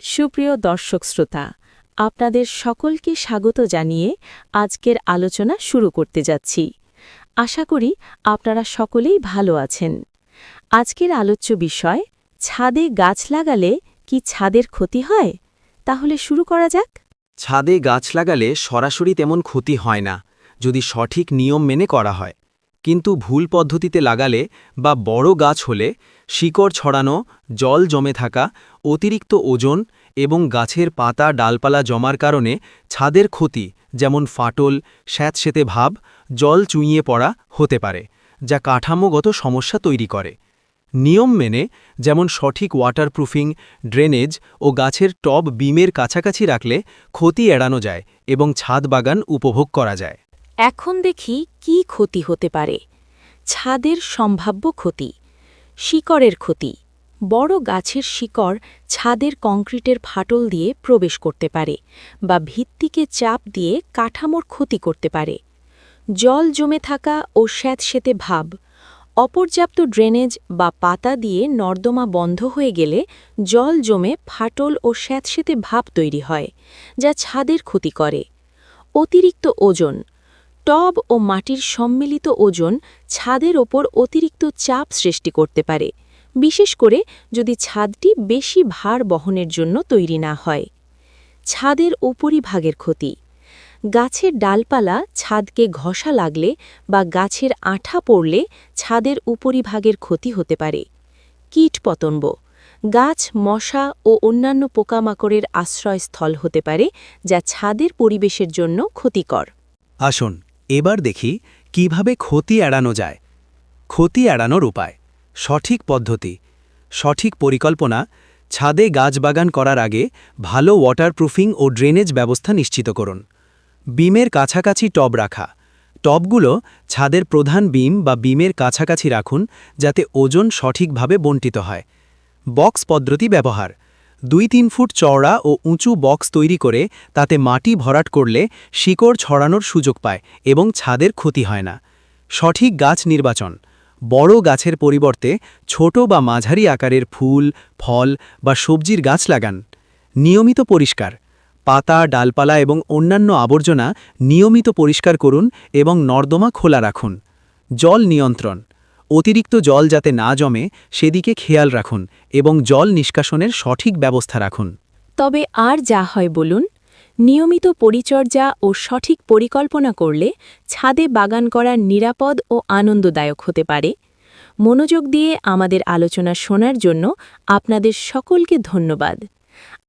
সুপ্রিয় দর্শক শ্রোতা, আপনাদের সকলকে স্বাগত জানিয়ে আজকের আলোচনা শুরু করতে যাচ্ছি। আশা করি আপনারা সকলেই ভালো আছেন। আজকের আলোচ্য বিষয়, ছাদে গাছ লাগালে কি ছাদের ক্ষতি হয়? তাহলে শুরু করা যাক। ছাদে গাছ লাগালে সরাসরি তেমন ক্ষতি হয় না, যদি সঠিক নিয়ম মেনে করা হয়। কিন্তু ভুল পদ্ধতিতে লাগালে বা বড় গাছ হলে শিকড় ছড়ানো, জল জমে থাকা, অতিরিক্ত ওজন এবং গাছের পাতা ডালপালা জমার কারণে ছাদের ক্ষতি যেমন ফাটল, স্যাঁতসেঁতে ভাব, জল চুইয়ে পড়া হতে পারে, যা কাঠামোগত সমস্যা তৈরি করে। নিয়ম মেনে, যেমন সঠিক ওয়াটারপ্রুফিং, ড্রেনেজ ও গাছের টব বিমের কাছাকাছি রাখলে ক্ষতি এড়ানো যায় এবং ছাদ বাগান উপভোগ করা যায়। এখন দেখি কি ক্ষতি হতে পারে। ছাদের সম্ভাব্য ক্ষতি। শিকড়ের ক্ষতি। বড় গাছের শিকড় ছাদের কংক্রিটের ফাটল দিয়ে প্রবেশ করতে পারে বা ভিত্তিকে চাপ দিয়ে কাঠামোর ক্ষতি করতে পারে। জল জমে থাকা ও স্যাঁতসেঁতে ভাব। অপর্যাপ্ত ড্রেনেজ বা পাতা দিয়ে নর্দমা বন্ধ হয়ে গেলে জল জমে ফাটল ও স্যাঁতসেঁতে ভাব তৈরি হয়, যা ছাদের ক্ষতি করে। অতিরিক্ত ওজন। টব ও মাটির সম্মিলিত ওজন ছাদের ওপর অতিরিক্ত চাপ সৃষ্টি করতে পারে, বিশেষ করে যদি ছাদটি বেশি ভার বহনের জন্য তৈরি না হয়। ছাদের উপরিভাগের ক্ষতি। গাছের ডালপালা ছাদকে ঘষা লাগলে বা গাছের আঠা পড়লে ছাদের উপরিভাগের ক্ষতি হতে পারে। কীটপতঙ্গ। গাছ মশা ও অন্যান্য পোকামাকড়ের আশ্রয়স্থল হতে পারে, যা ছাদের পরিবেশের জন্য ক্ষতিকর। আসুন এবার দেখি কিভাবে ক্ষতি এড়ানো যায়। ক্ষতি এড়ানোর উপায়: সঠিক পদ্ধতি, সঠিক পরিকল্পনা। ছাদে গাছবাগান করার আগে ভালো ওয়াটারপ্রুফিং ও ড্রেনেজ ব্যবস্থা নিশ্চিত করুন। বিমের কাছাকাছি টব রাখা। টবগুলো ছাদের প্রধান বিম বা বিমের কাছাকাছি রাখুন, যাতে ওজন সঠিকভাবে বণ্টিত হয়। বক্স পদ্ধতি ব্যবহার। 2-3 ফুট চওড়া ও উঁচু বক্স তৈরি করে তাতে মাটি ভরাট করলে শিকড় ছড়ানোর সুযোগ পায় এবং ছাদের ক্ষতি হয় না। সঠিক গাছ নির্বাচন। বড় গাছের পরিবর্তে ছোট বা মাঝারি আকারের ফুল, ফল বা সবজির গাছ লাগান। নিয়মিত পরিষ্কার। পাতা, ডালপালা এবং অন্যান্য আবর্জনা নিয়মিত পরিষ্কার করুন এবং নর্দমা খোলা রাখুন। জল নিয়ন্ত্রণ। অতিরিক্ত জল যাতে না জমে সেদিকে খেয়াল রাখুন এবং জল নিষ্কাশনের সঠিক ব্যবস্থা রাখুন। তবে আর যা হয় বলুন, নিয়মিত পরিচর্যা ও সঠিক পরিকল্পনা করলে ছাদে বাগান করা নিরাপদ ও আনন্দদায়ক হতে পারে। মনোযোগ দিয়ে আমাদের আলোচনা শোনার জন্য আপনাদের সকলকে ধন্যবাদ।